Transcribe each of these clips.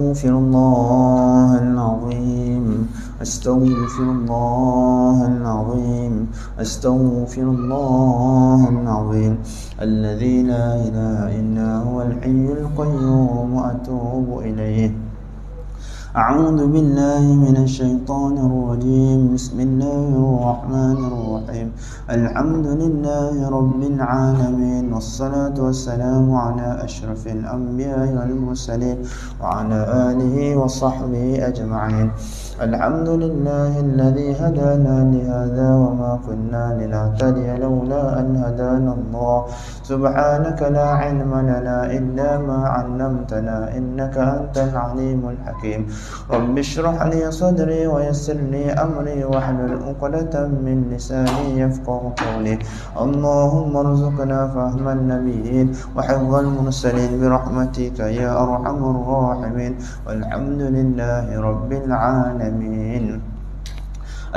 أستغفر الله العظيم أستغفر الله العظيم أستغفر الله العظيم الذي لا إله إلا هو الحي القيوم وأتوب إليه. أعوذ بالله من الشيطان الرجيم. بسم الله الرحمن الرحيم. الحمد لله رب العالمين، والصلاة والسلام على أشرف الأنبياء والمرسلين وعلى آله وصحبه أجمعين. الحمد لله الذي هدانا لهذا وما كنا لنهتدي لولا أن هدانا الله. سبحانك لا علم لنا إلا ما علمتنا إنك أنت العليم الحكيم. رب اشرح لي صدري ويسر لي أمري واحلل عقدة من لساني يفقه قولي. اللهم ارزقنا فهم النبيين وحفظ المرسلين برحمتك يا أرحم الراحمين، والحمد لله رب العالمين.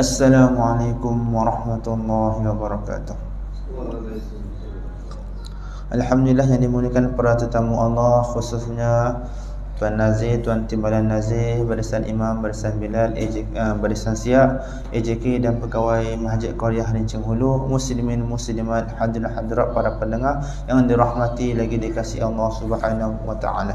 السلام عليكم ورحمة الله وبركاته. Alhamdulillah yang dimuliakan para tetamu Allah, khususnya Tuan Nazir, Tuan Timbalan Nazir, Barisan Imam, Barisan Bilal, Barisan Siap, AJK dan pegawai Masjid Qaryah Rincing Hulu, muslimin muslimat, hadirat para pendengar yang dirahmati lagi dikasihi Allah Subhanahu wa taala.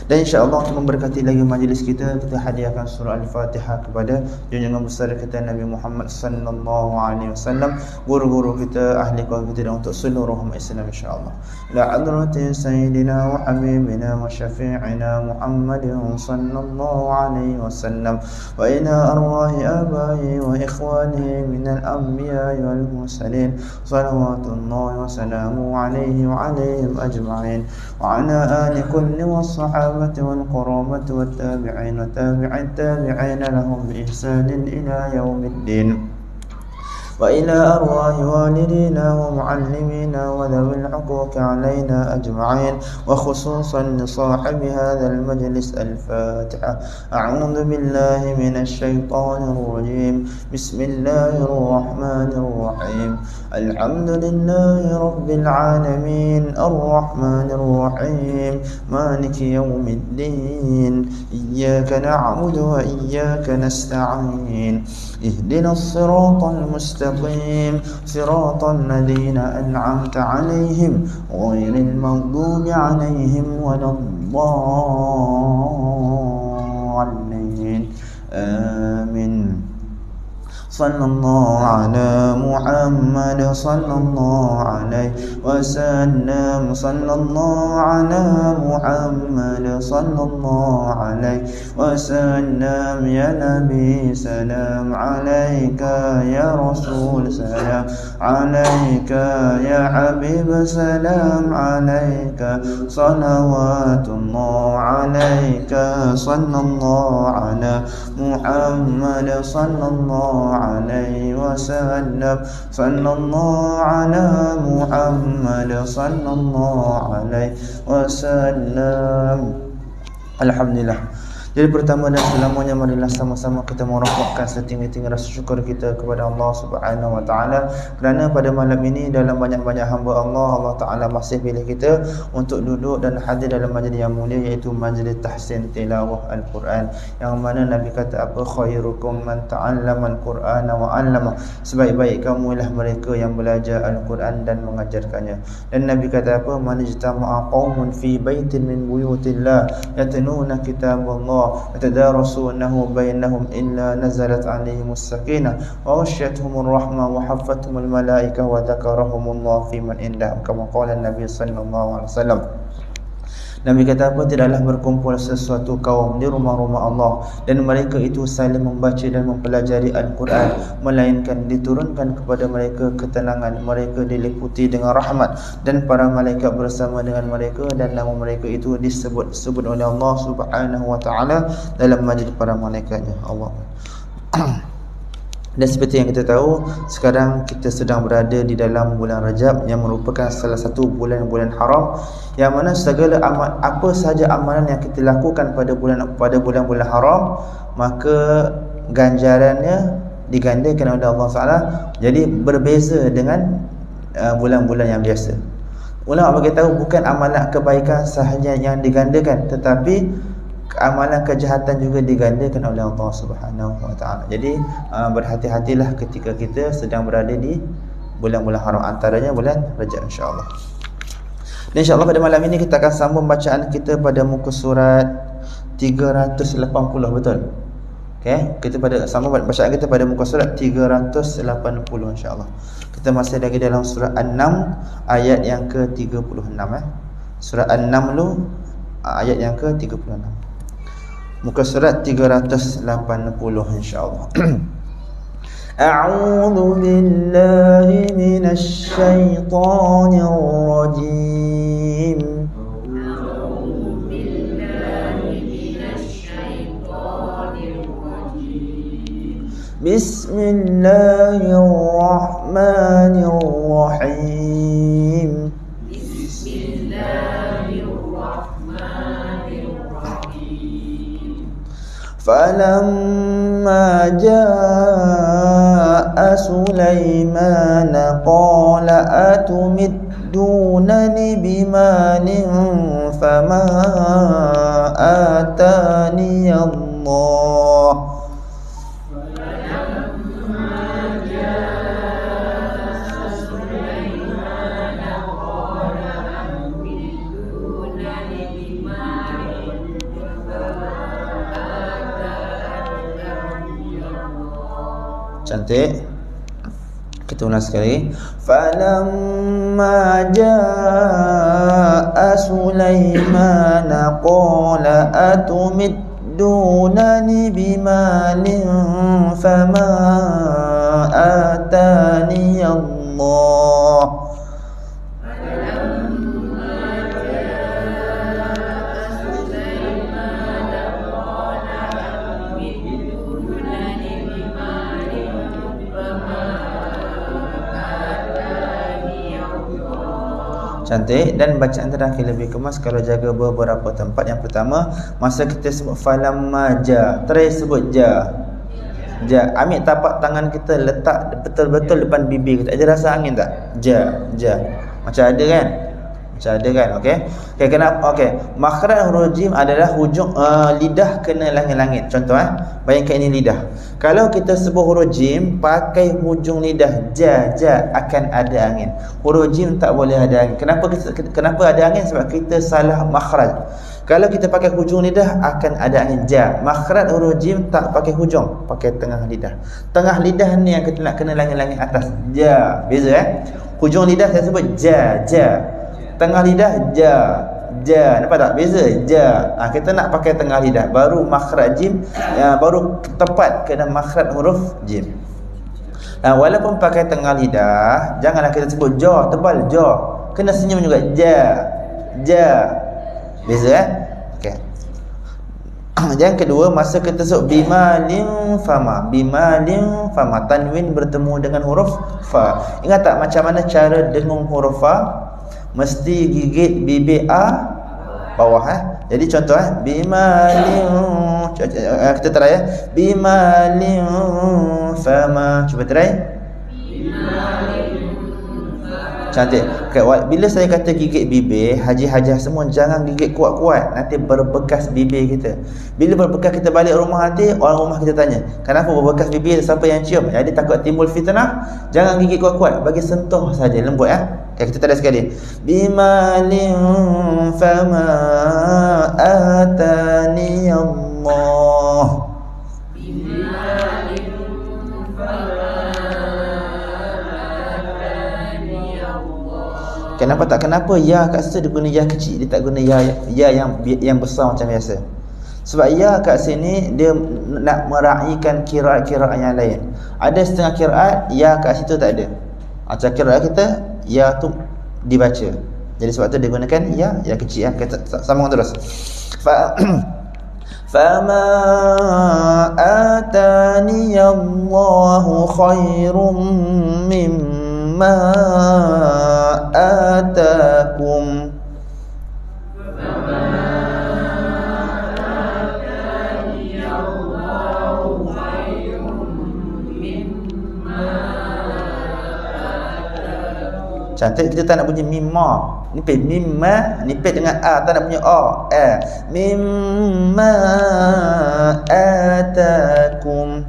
Dan insya-Allah untuk memberkati lagi majlis kita hadiahkan surah Al-Fatihah kepada junjungan besar kita Nabi Muhammad sallallahu alaihi wasallam, guru-guru kita, ahli keluarga kita dan untuk seluruh umat Islam insya-Allah. La hadrati sayyidina wa habibina wa syafi'ina Muhammadin sallallahu alaihi wasallam wa ila arwahi abai wa ikhwani minal anbiya'i wal mursalin salawatullahi wa salamuhu alaihi wa alaihim ajma'in wa ala ali kulli was-sahabah والقرابة والتابعين وتابع التابعين لهم بإحسان إلى يوم الدين وإلى أرواح والدينا ومعلمينا وذوي الحقوق علينا أجمعين، وخصوصا لصاحب هذا المجلس الفاتحة. أعوذ بالله من الشيطان الرجيم. بسم الله الرحمن الرحيم. الحمد لله رب العالمين الرحمن الرحيم مالك يوم الدين إياك نعبد وإياك نستعين اهدنا الصراط المستقيم صراط الذين أنعمت عليهم غير المغضوب عليهم ولا الضالين آمين. صلى الله على محمد صلى الله عليه وسلم صلى الله على محمد صلى الله عليه وسلم يا نبي سلام عليك يا رسول سلام عليك يا حبيب سلام عليك صلوات الله عليك صلى الله على محمد صلى الله عليه وسلم صلى الله على محمد صلى الله عليه وسلم. Alhamdulillah. Jadi pertama dan selamanya marilah sama-sama kita merapatkan setinggi-tinggi rasa syukur kita kepada Allah Subhanahu wa taala kerana pada malam ini dalam banyak-banyak hamba Allah taala masih pilih kita untuk duduk dan hadir dalam majlis yang mulia, iaitu majlis tahsin tilawah al-Quran, yang mana Nabi kata apa, khairukum man ta'allama al-Qur'ana wa 'allama, sebaik-baik kamu ialah mereka yang belajar al-Quran dan mengajarkannya. Dan Nabi kata apa, man ijtama'a qaumun fi baitin min buyutillah yatluna kitaballah yatadarasunahu bainahum illa nazalat alaihimus sakinah wa ghasyiyatuhumur rahmah wa haffathumul malaikah wa dzakarahumullah fi man indah, kama qala Nabi sallallahu alaihi wasallam. Nabi kata apa, tidaklah berkumpul sesuatu kaum di rumah-rumah Allah dan mereka itu saling membaca dan mempelajari Al-Quran, melainkan diturunkan kepada mereka ketenangan, mereka diliputi dengan rahmat dan para malaikat bersama dengan mereka, dan nama mereka itu disebut oleh Allah Subhanahu wa taala dalam majlis para malaikatnya. Allah. Dan seperti yang kita tahu, sekarang kita sedang berada di dalam bulan Rajab yang merupakan salah satu bulan-bulan haram, yang mana segala amal, apa sahaja amalan yang kita lakukan pada bulan-bulan haram, maka ganjarannya digandakan oleh Allah Taala. Jadi berbeza dengan bulan-bulan yang biasa. Ulama bagi tahu bukan amalan kebaikan sahaja yang digandakan, tetapi amalan kejahatan juga digandakan oleh Allah Subhanahu wa taala. Jadi berhati-hatilah ketika kita sedang berada di bulan-bulan haram, antaranya bulan Rajab insya-Allah. Dan insya-Allah pada malam ini kita akan sambung bacaan kita pada muka surat 380, betul? Okey, kita sambung bacaan kita pada muka surat 380 insya-Allah. Kita masih lagi dalam surah An-Naml ayat yang ke-36 Surah An-Naml ayat yang ke-36. Muka surat 380 insya-Allah. A'udzu billahi minasy syaithanir rajim. A'udzu billahi minasy syaithanir rajim. Bismillahirrahmanirrahim. فلما جاء سليمان قال أتمدونني بمال فما آتاني الله Cantik. Kita ulang sekali. Falamma jaa Sulaiman qala atumiddunani bimalin fama atani Allah. Cantik. Dan bacaan terakhir lebih kemas kalau jaga beberapa tempat. Yang pertama, masa kita sebut falamma ja, terus sebut ja. Ja, ambil tapak tangan kita letak betul-betul depan bibir kita. Ada rasa angin tak? Ja, ja. Macam ada kan? Macam ada kan? Okey. Okey, kenapa? Okey. Makhraj huruf jim adalah hujung lidah kena langit-langit. Contoh bayangkan ini lidah. Kalau kita sebut huruf jim pakai hujung lidah ja, ja, akan ada angin. Huruf jim tak boleh ada angin. Kenapa ada angin? Sebab kita salah makhraj. Kalau kita pakai hujung lidah akan ada angin ja. Makhraj huruf jim tak pakai hujung, pakai tengah lidah. Tengah lidah ni yang kita nak kena langit-langit atas. Ja. Beza Hujung lidah saya sebut ja, ja. Tengah lidah ja, ja. Nampak tak? Beza ja. Kita nak pakai tengah lidah baru makhraj jim, baru tepat kena makhraj huruf jim. Walaupun pakai tengah lidah, janganlah kita sebut ja tebal ja. Kena senyum juga ja, ja. Beza okey. Yang kedua, masa kita sebut bimalin fama, bimalin fama, tanwin bertemu dengan huruf fa. Ingat tak macam mana cara dengung huruf fa? Mesti gigit bibir a bawah Jadi contoh bimalin, kita try bimalin fama. Cuba try. Cantik. Okay, bila saya kata gigit bibir, haji-hajah semua jangan gigit kuat-kuat, nanti berbekas bibir kita. Bila berbekas, kita balik rumah nanti orang rumah kita tanya, kenapa berbekas bibir, siapa yang cium? Jadi takut timbul fitnah. Jangan gigit kuat-kuat, bagi sentuh saja, lembut Okay, kita try sekali. Bimalin fama atani Allah. Bimalin fama. Kenapa tak? Kenapa ya kat situ dia guna ya kecil, dia tak guna ya yang besar macam biasa? Sebab ya kat sini dia nak meraihkan kiraat-kiraat yang lain. Ada setengah kiraat ya kat situ tak ada. Macam kiraat kita ya tu dibaca. Jadi sebab tu dia gunakan ya kecil Kita sambung terus. Fama atani Allahu khairum mimma atakum. Cantik, kita tak nak bunyi mimma. Nipis mimma, nipis dengan a, tak nak bunyi a. Mimma atakum.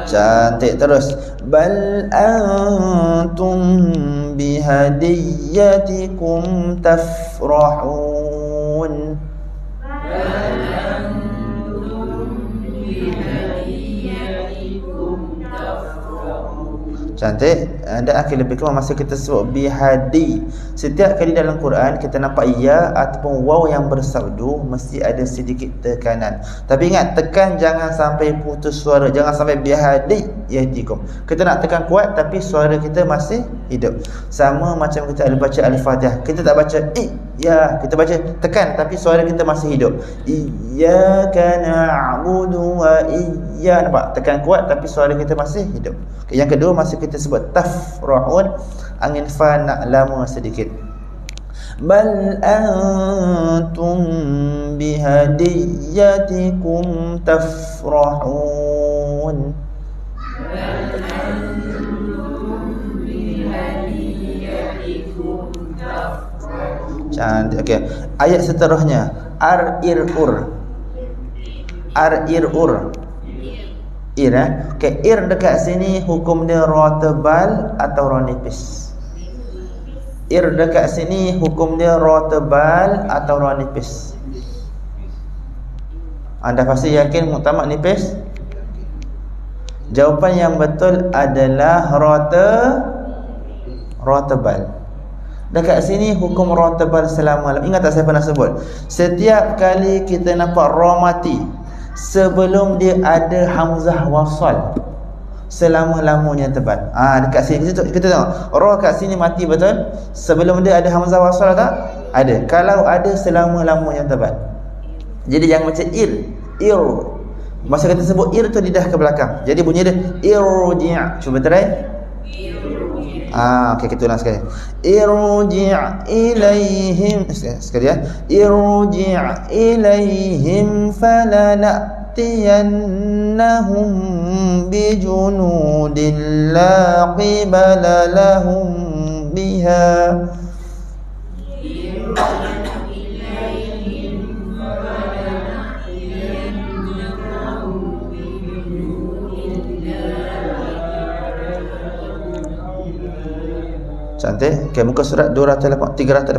Cantik, terus. Bal antum bihadiyatikum tafrahun. Cantik. Dan akhir lebih kurang masa kita sebut bihadi, setiap kali dalam Quran kita nampak ya ataupun waw yang bersabdu mesti ada sedikit tekanan. Tapi ingat, tekan jangan sampai putus suara, jangan sampai bihadi yahdikum. Kita nak tekan kuat tapi suara kita masih hidup. Sama macam kita ada baca Al-Fatihah, kita tak baca ya, kita baca tekan tapi suara kita masih hidup. Iyyaka na'budu wa nampak, tekan kuat tapi suara kita masih hidup. Yang kedua, masa kita sebut tafrahun, angin fa nak lama sedikit. Bal antum bihadiyatikum tafrahun. Cantik. Okey. Ayat seterusnya ar-ir-ur. Ar-ir-ur. Ir okay. Ir dekat sini hukum dia ra tebal atau ra nipis? Ir dekat sini hukum dia ra tebal atau ra nipis? Anda pasti yakin muktamad nipis? Jawapan yang betul adalah ra tebal. Dekat sini hukum ra tebal selama. Ingat tak saya pernah sebut, setiap kali kita nampak ra mati, sebelum dia ada hamzah wasal, selama-lamanya tebal. Dekat sini kita tengok ra kat sini mati betul. Sebelum dia ada hamzah wasal tak? Ada. Kalau ada, selama-lamanya tebal. Jadi jangan macam ir. Masa kita sebut ir tu lidah ke belakang, jadi bunyi dia irji'. Cuba try. Okey, kita ulang sekali. Irji' ilaihim. Sekali ya. Irji' ilaihim falana'tiyannahum bijunudin la qibala lahum biha. Cantik. Okay, muka surat 380 380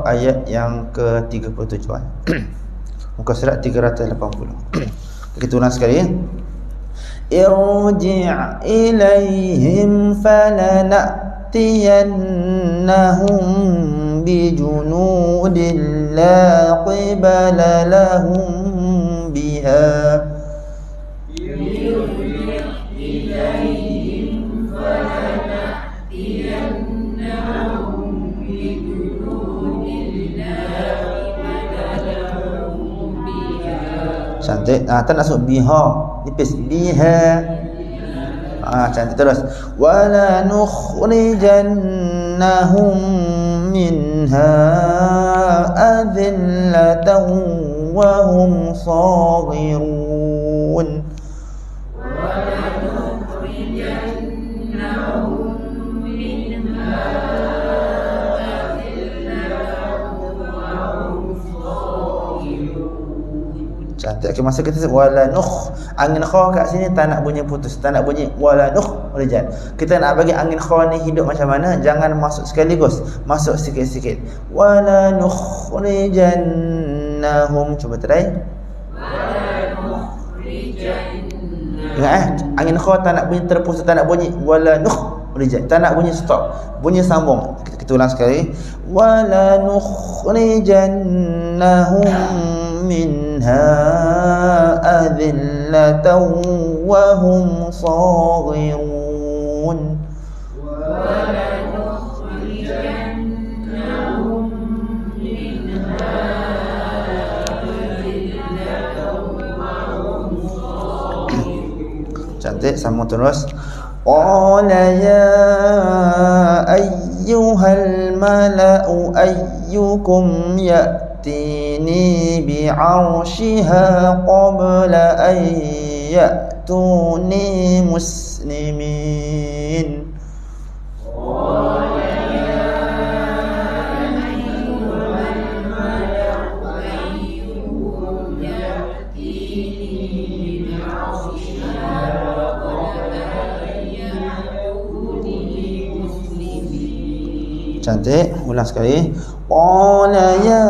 ayat yang ke-37 muka surat 380. Kita ulang sekali. Irji' ilaihim falana'tiyannahum bijunudin la qibala lahum biha. Cantik. Tak nak sebut biha, nipis biha. Cantik, terus. Wala nukhrijannahum minha adillatan wa hum saghirun. Cantik. Okay, masa kita sebut wala nukh, angin kha kat sini tak nak bunyi putus, tak nak bunyi wala nukhrijan. Kita nak bagi angin kha ni hidup macam mana? Jangan masuk sekaligus, masuk sikit-sikit. Wala nukhrijannahum. Cuba try. Wala nukhrijannahum. Ingat angin kha tak nak bunyi terputus, tak nak bunyi wala nukhrijan, tak nak bunyi stop, bunyi sambung. Kita ulang sekali. Wala nukhrijannahum minha adillatan wa hum saghirun. Wala nukhrijannahum minha adillatan wa hum saghirun. Cantik, sambung terus. Qala ya ayyuhal mala'u ayyukum ya'tini bi'arshiha qabla an ya'tuni muslimin. Cantik, ulang sekali. Qala ya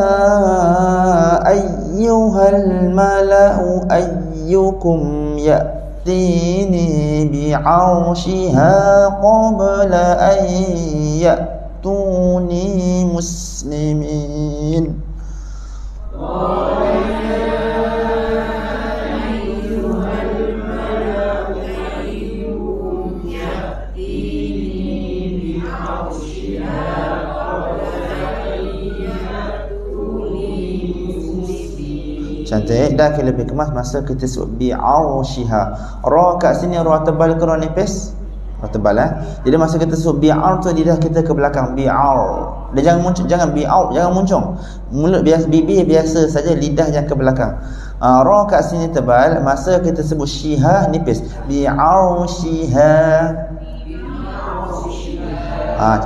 ayyuhal mala'u ayyukum ya'tini bi'arshiha qabla an ya'tuni muslimin. Cantik. Dan lebih kemas masa kita sebut bi'arshiha. Ra kat sini ra tebal ke ra nipis? Ra tebal Jadi masa kita sebut bi'ar tu lidah kita ke belakang, bi'ar. Dia jangan muncul, jangan bi'au, jangan muncung. Mulut biasa, bibir biasa saja, lidah yang ke belakang. Ra kat sini tebal, masa kita sebut syiha nipis. Bi'arshiha.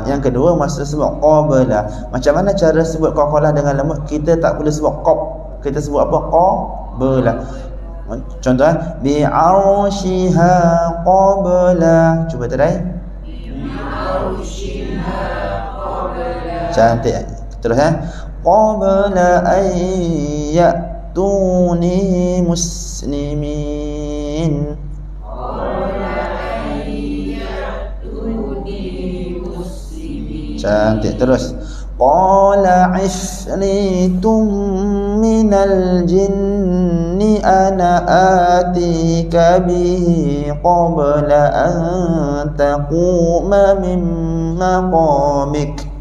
Yang kedua masa sebut qabla. Macam mana cara sebut qalqalah dengan lembut? Kita tak boleh sebut qab. Kita sebut apa? Qabla. Contoh bi'arshiha qabla. Cuba try. Bi'arshiha qabla. Cantik. Terus qabla an ya'tuni muslimin. Cantik. Terus qala ifritum minal jinni ana atika bihi qabla an taquma min maqamik.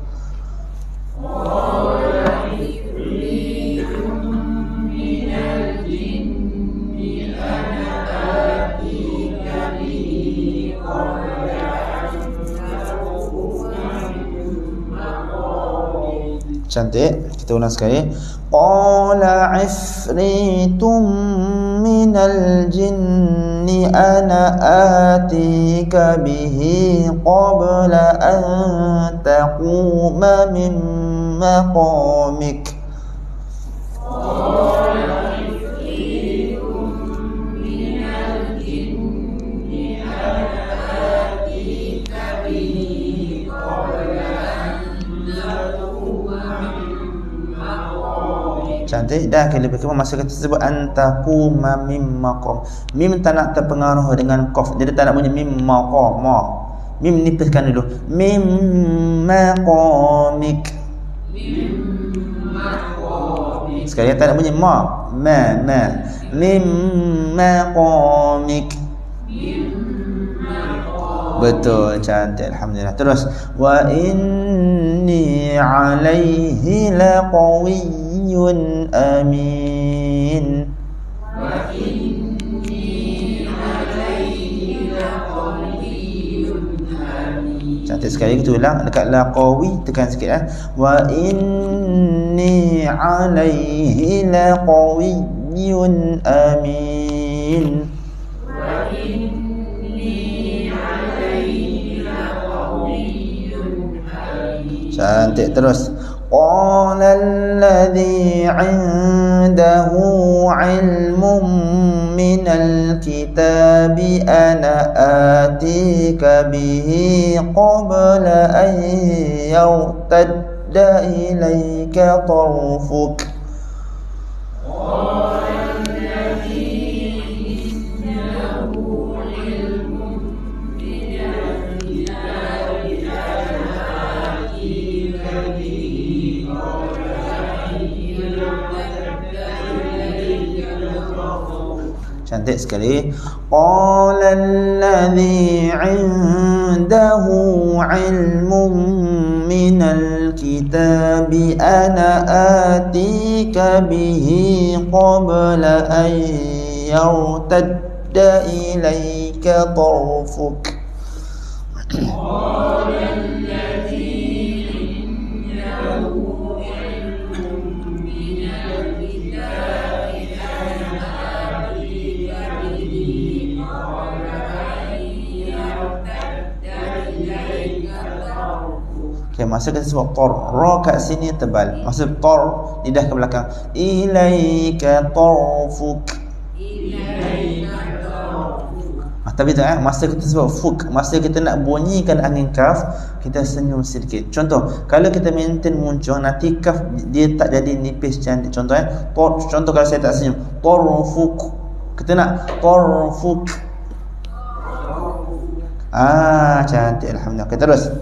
Cantik. Kita ulang sekali. Qala ifritum minal jinni ana atika bihi qabla an taquma min maqamik. Cantik. Dan lebih kurang masa kita sebut antaquma mim maqam. Mim tak nak terpengaruh dengan qaf. Jadi tak nak bunyi mim maqam. Mim nipiskan dulu. Mim maqamik. Sekali tak nak bunyi ma. Mim maqamik. Betul, cantik, alhamdulillah. Terus wa inni alaihi laqawiyyun amin. Wa inni alaihi laqawiyyun amin. Cantik sekali. Kita ulang dekat laqawi, tekan sikit Wa inni alaihi laqawiyyun amin. Cantik. Terus qala alladhi 'indahu 'ilmun minal kitabi ana atika bihi qabla an yartadda ilayka tarfuk. Cantik sekali. Qala alladhi 'indahu 'ilmun minal kitabi ana atika bihi qabla an yartadda ilayka tarfuk. masa kita sebut tor, ra kat sini tebal. Masa tor lidah ke belakang. Ilaika tarfuk. Tapi tu masa kita sebut fuk, masa kita nak bunyikan angin kaf, kita senyum sedikit. Contoh, kalau kita maintain muncul, nanti kaf dia tak jadi nipis cantik. Contoh contoh kalau saya tak senyum, tarfuk. Kita nak tarfuk. Cantik, alhamdulillah. Kita terus.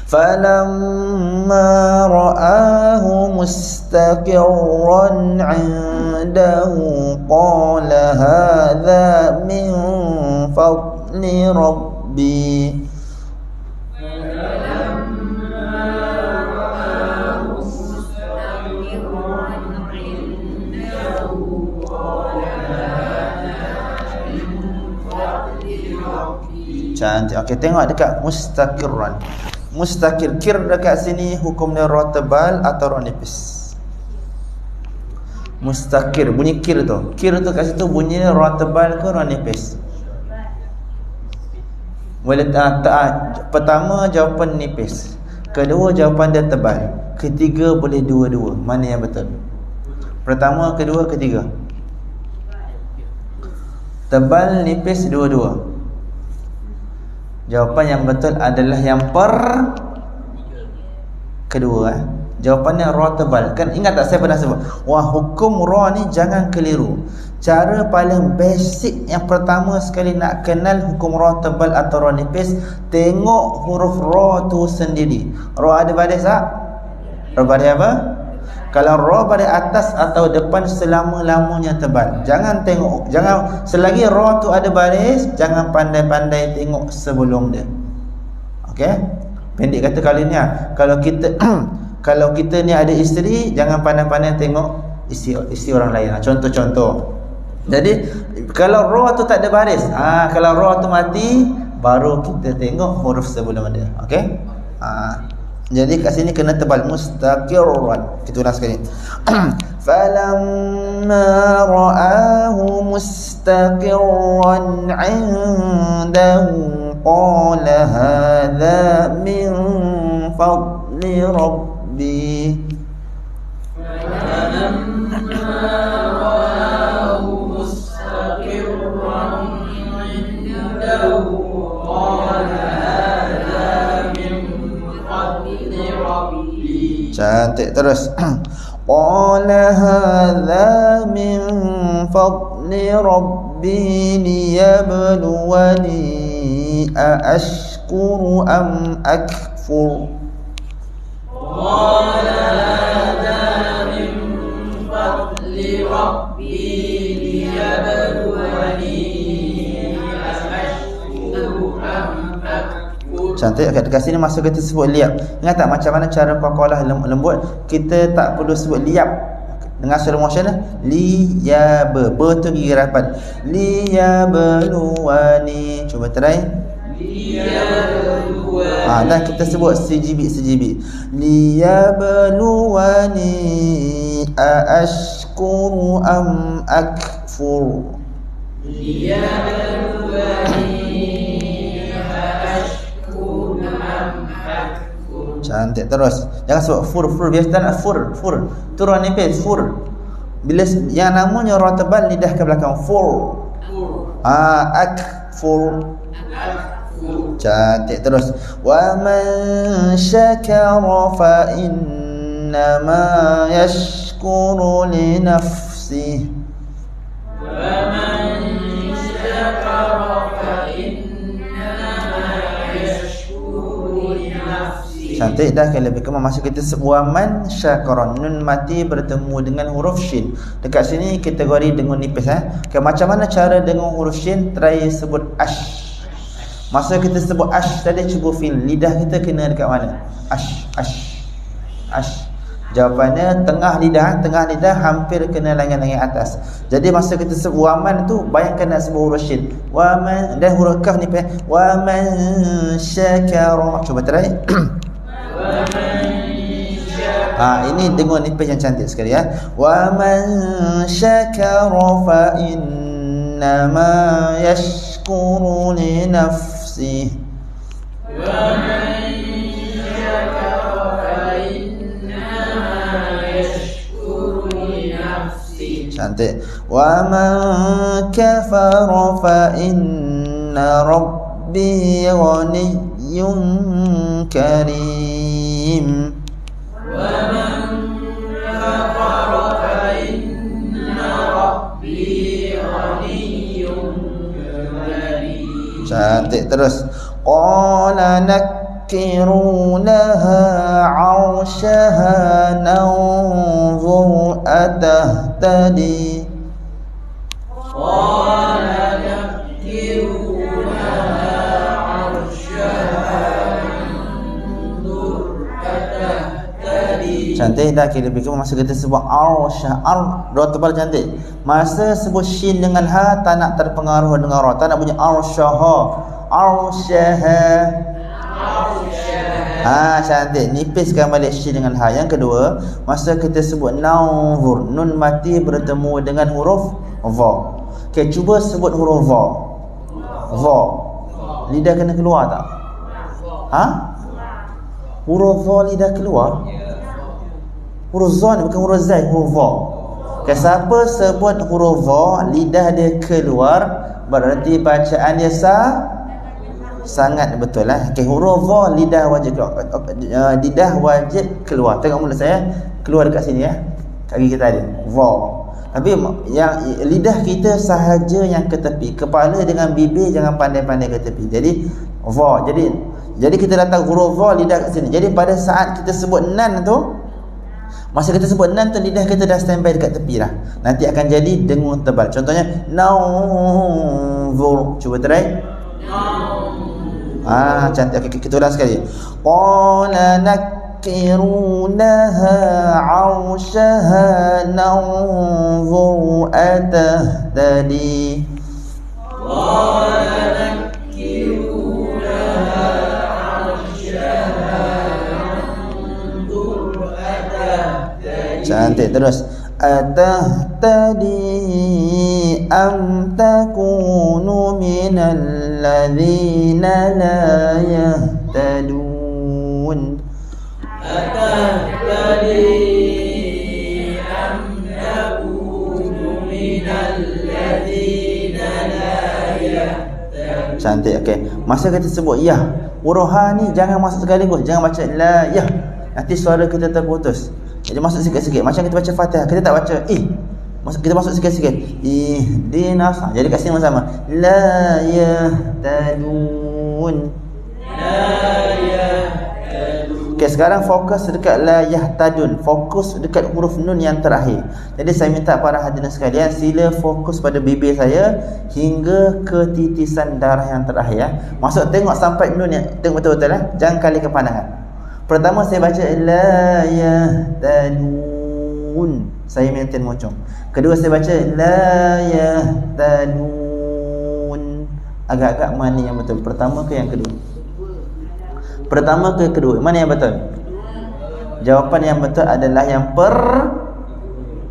فَلَمَّا رَآهُ مُسْتَقِرًّا عِندَهُ قَالَ هَذَا مِنْ فَضْلِ رَبِّي Cantik. Okey, tengok dekat mustaqirran. Mustaqir, kir dekat sini hukum dia ra tebal atau ra nipis. Mustaqir, bunyi kir tu. Kir tu kat situ bunyinya ra tebal ke ra nipis? Boleh pertama jawapan nipis. Kedua jawapan dia tebal. Ketiga boleh dua-dua. Mana yang betul? Pertama, kedua, ketiga. Tebal, nipis, dua-dua. Jawapan yang betul adalah yang kedua. Jawapannya ra tebal. Kan ingat tak saya pernah sebut, hukum ra ni jangan keliru. Cara paling basic yang pertama sekali nak kenal hukum ra tebal atau ra nipis, tengok huruf ra tu sendiri. Ra ada baris tak? Ra baris apa? Kalau ra baris atas atau depan, selama-lamanya tebal. Jangan tengok, selagi ra tu ada baris, jangan pandai-pandai tengok sebelum dia. Okey? Pendek kata kali ni, kalau kita ni ada isteri, jangan pandai-pandai tengok isteri orang lain. Contoh-contoh. Jadi kalau ra tu tak ada baris, kalau ra tu mati, baru kita tengok huruf sebelum dia. Okey? Jadi kat sini kena tebal, mustaqirran. Kita ulang sekali. Falamma ra'ahu mustaqirran 'indahu qala hadha min fadli rabbi. Falamma ra'ahu mustaqirran 'indahu qala cantik. Terus qala hadza min fadli rabbi liyabluwani aashkuru am akfur. Qala hadza min fadli rabbi liyabluwani aashkuru am akfur. Cantik. Dekat sini masa kita sebut liap, ingat tak macam mana cara qalqalah lembut? Kita tak perlu sebut liap dengan slow motion. Liyab, tu gigi rapat. Liyabluwani. Cuba try. Liyabluwani. Dan kita sebut sejibit. Liyabluwani aashkuru am akfur. Liyabluwani. Cantik. Terus jangan sebut fur. Biasa nak fur. Tu ra nipis, fur. Bila yang namanya ra tebal, lidah ke belakang, fur. Akfur. Cantik. Terus wa man syakara fa innama yashkuru li nafsihi. Wa man syakara fa cantik dah. Kalau lebih kurang masa kita sebut man syakaron, nun mati bertemu dengan huruf shin. Dekat sini kategori dengan nipis. Macam mana cara dengan huruf shin? Try sebut ash. Masa kita sebut ash tadi, cuba feel lidah kita kena dekat mana? Ash. Jawapannya tengah lidah hampir kena langit-langit atas. Jadi masa kita sebut waman tu, bayangkan nak sebut huruf shin. Waman dan huruf kaf nipis. Waman syakara. Cuba try. Ini dengan nipis yang cantik sekali ya. Wa man syakara fa innama yashkuru li nafsihi. Wa man syakara Cantik. Wa man kafara fa inna rabbi ghaniyyun karim. Wa man kafara fa inna rabbi ghaniyyun karim. Cantik. Terus qala nakiru laha 'arsyaha nanzur atahtadi. Qala nakiru laha 'arsyaha nanzur atahtadi. Cantik dah. Kita fikir masa kita sebut arsyah, dua tebal cantik. Masa sebut shin dengan ha tak nak terpengaruh dengan ra, tak nak bunyi arsyaha, arsyaha. Cantik. Nipiskan balik shin dengan ha. Yang kedua, masa kita sebut nanzur, nun mati bertemu dengan huruf va. Okey, cuba sebut huruf va. Va. Lidah kena keluar tak? Huruf va lidah keluar. Huruf za ni bukan huruf zai, huruf va. Okey, siapa sebut huruf va, lidah dia keluar, berarti bacaan dia sangat betul lah. Okay, huruf va lidah wajib keluar. Lidah wajib keluar. Tengok mulut saya keluar dekat sini ya. Kaki kita ada va. Tapi yang lidah kita sahaja yang ke tepi. Kepala dengan bibir jangan pandai-pandai ke tepi. Jadi va. Jadi kita letak huruf va lidah kat sini. Jadi pada saat kita sebut nan tu, masa kita sebut nan tu, lidah kita dah standby dekat tepi dah. Nanti akan jadi dengung tebal. Contohnya nanzur. Cuba try. Cantik. Okay, kita ulang sekali. Qala nakiru laha 'arsyaha nanzur atahtadi. Qala nakiru laha 'arsyaha nanzur atahtadi. Cantik. Terus atahtadi am takunu minal ladzina la yahtadun. Atahtadi am takunu minal ladzina la yahtadun. Cantik. Okey, masa kita sebut ya, huruf ha ni jangan masuk sekaligus, jangan baca la ya, nanti suara kita terputus. Jadi masuk sikit-sikit. Macam kita baca Fatihah, kita tak baca kita masuk sikit-sikit. Ihdinas. Jadi kat sini sama. La yahtadun. La yahtadun. Okey, sekarang fokus dekat la yahtadun. Fokus dekat huruf nun yang terakhir. Jadi saya minta para hadirin sekalian, sila fokus pada bibir saya hingga ke titisan darah yang terakhir ya. Masuk tengok sampai nun yang tengok betul-betul ya. Jangan kalikan pandangan. Pertama saya baca la yahtadun, saya maintain mocong. Kedua saya baca la yahtadun. Agak-agak mana yang betul? Pertama ke yang kedua? Pertama ke kedua? Mana yang betul? Jawapan yang betul adalah yang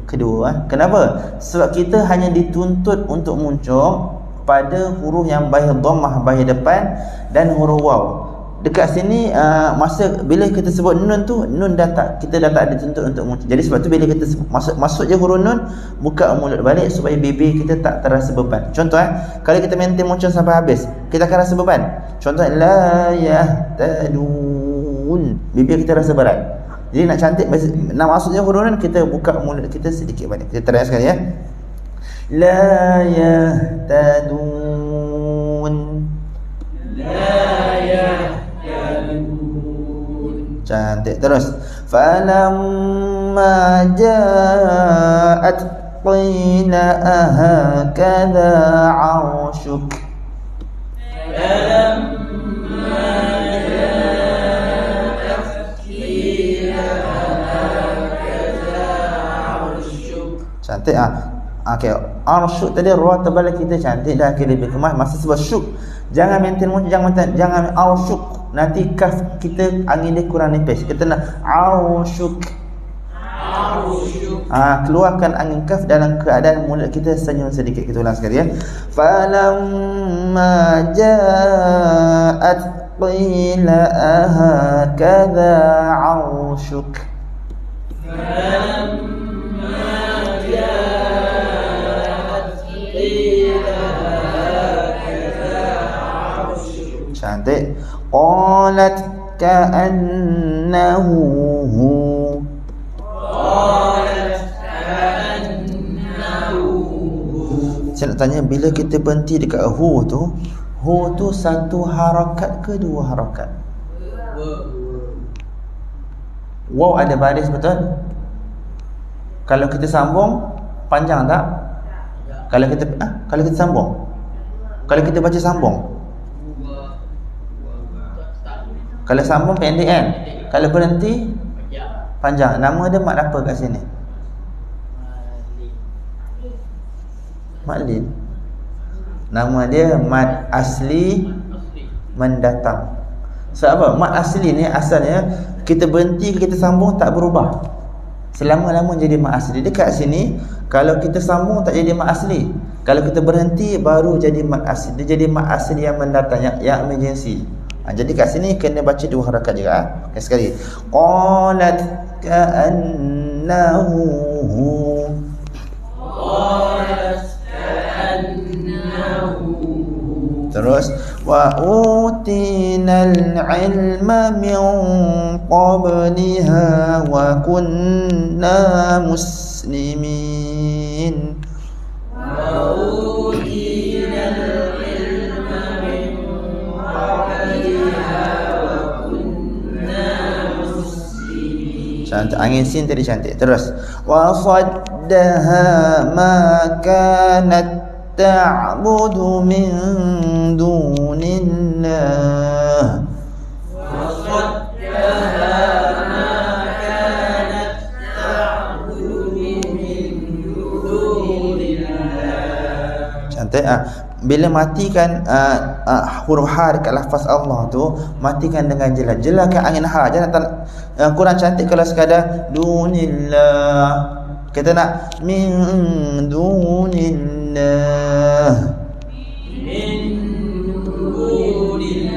kedua. Kenapa? Sebab kita hanya dituntut untuk muncung pada huruf yang bahir dhammah bahir depan dan huruf waw. Dekat sini masa bila kita sebut nun tu, nun kita dah tak ada tuntut untuk muncul. Jadi sebab tu bila kita masuk je huruf nun, buka mulut balik supaya bibir kita tak terasa beban. Contoh kalau kita maintain muncul sampai habis, kita akan rasa beban. Contoh la yahtadun, bibir kita rasa berat. Jadi nak cantik, nak masuk je huruf nun, kita buka mulut kita sedikit balik. Kita try sekali ya. La yahtadun. La yahtadun. Cantik. Terus falamma ja'at qila ahakadha 'arshuk. Falamma ja'at qila ahakadha 'arshuk. Cantik okey, arsyuk tadi ra tebal kita cantik dah, kita lebih kemas. Masa sebab syuk, jangan maintain muncul, jangan arsyuk. Nanti kaf kita angin dia kurang nipis. Kita nak arsyuk. Keluarkan angin kaf dalam keadaan mulut kita senyum sedikit. Kita ulang sekali ya. Falamma ja'at qila ahakadha 'arsyuk. Falamma ja'at qalat ka'annahu hu. Saya nak tanya, bila kita berhenti dekat hu tu satu harakat ke dua harakat? Waw ada baris betul? Kalau kita sambung panjang tak? Kalau kita sambung, kalau kita baca sambung, kalau sambung pendek kan? Kalau berhenti panjang. Nama dia mat apa kat sini? Mat lin. Nama dia mat asli mendatang. Sebab apa? Mat asli ni asalnya kita berhenti, kita sambung tak berubah, selama-lama jadi mat asli. Dekat sini kalau kita sambung tak jadi mat asli, kalau kita berhenti baru jadi mat asli. Dia jadi mat asli yang mendatang, yang emergency. Jadi kat sini kena baca dua harakat juga. Okay, sekali. Qalat ka'annahu hu. Terus wa utinal ilma min qabliha wa kunna muslimin. Wa utinal ilma min qabliha wa kunna muslimin. Cantik, angin sin tadi cantik. Terus wa saddaha ma kanat ta'budu min dunillah. Wa saddaha ma kanat ta'budu min dunillah. Cantik. Bila matikan huruf ha dekat lafaz Allah tu, matikan dengan jelas. Jelaskan angin ha. Jangan kurang cantik kalau sekadar dunillah. Kita nak min dunillah, min dunillah.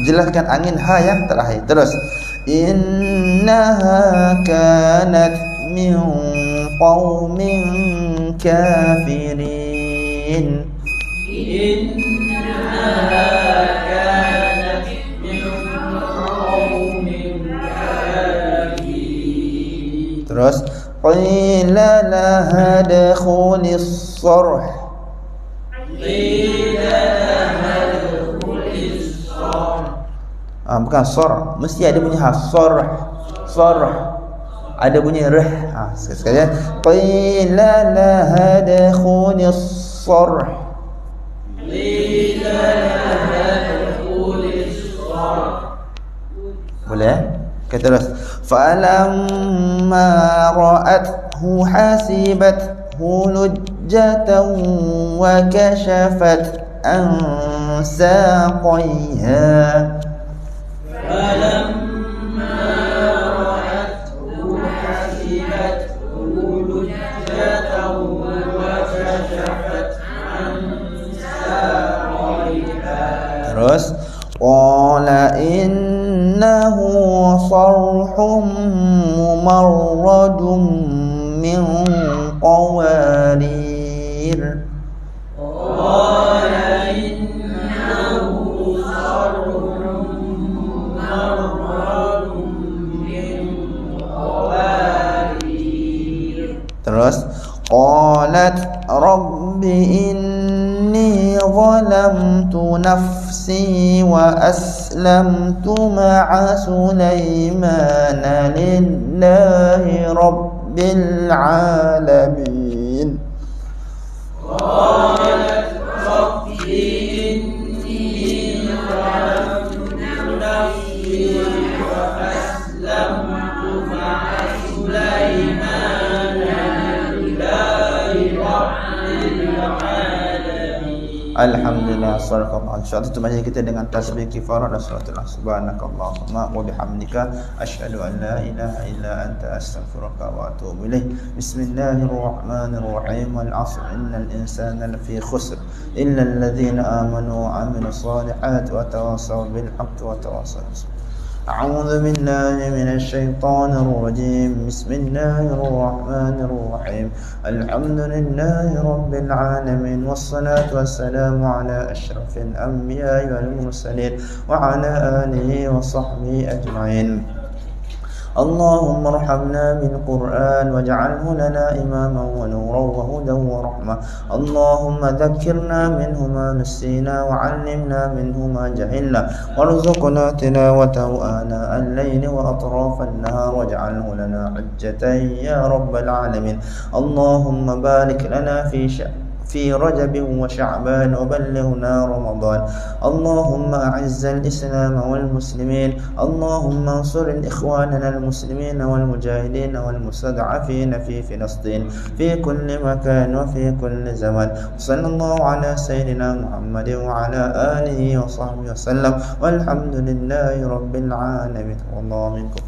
Jelaskan angin ha yang terakhir. Terus innaha kanat min qaumin kafirin. Innaha kanat min qaumin kafirin. Terus qila laha dakhulis sarh. Qila laha dakhulis sarh. Bukan sarh, mesti ada bunyi ha. Sarh ada bunyi rah. Sekali. Qila laha dakhulis sarh. Qila laha dakhulis sarh. Boleh? Okay, terus falamma ra'athu hasibathu lujjatan wa kashafat an saqaiha. Falamma ra'athu hasibathu lujjatan wa kashafat an saqaiha. Terus qala innahu sarhum mumarradun min qawarir. Qala innahu sarhum mumarradun min qawarir. Terus qalat rabbi inni zalamtu nafsi wa aslamtu ma'a Sulaimana lillahi rabbil alamin. Qalat rabbi inni zalamtu nafsi wa aslamtu ma'a Sulaimana lillahi rabbil alamin. Alhamdulillah, sadaqallah. InsyaAllah tutup majlis kita dengan tasbih kifarah dan salatul subhanakallahumma wa bihamdika asyhadu an la ilaha illa anta astaghfiruka wa atubu ilaih. Bismillahirrahmanirrahim. Al-'asr innal insana lafi khusr illa alladhina amanu wa 'amilus salihati wa tawassaw bil haqqi wa tawassaw bis sabr. أعوذ بالله من الشيطان الرجيم. بسم الله الرحمن الرحيم. الحمد لله رب العالمين، والصلاة والسلام على أشرف الأنبياء والمرسلين وعلى آله وصحبه أجمعين. اللهم ارحمنا بالقرآن واجعله لنا إماما ونورا وهدى ورحمة. اللهم ذكرنا منه ما نسينا وعلمنا منه ما جهلنا، وارزقنا تلاوته آناء الليل وأطراف النهار واجعله لنا حجة يا رب العالمين. اللهم بارك لنا في رجب وشعبان وبلغنا رمضان. اللهم أعز الإسلام والمسلمين. اللهم انصر إخواننا المسلمين والمجاهدين والمستضعفين في فلسطين في كل مكان وفي كل زمان. صلى الله على سيدنا محمد وعلى آله وصحبه وسلم، والحمد لله رب العالمين. والله منكم.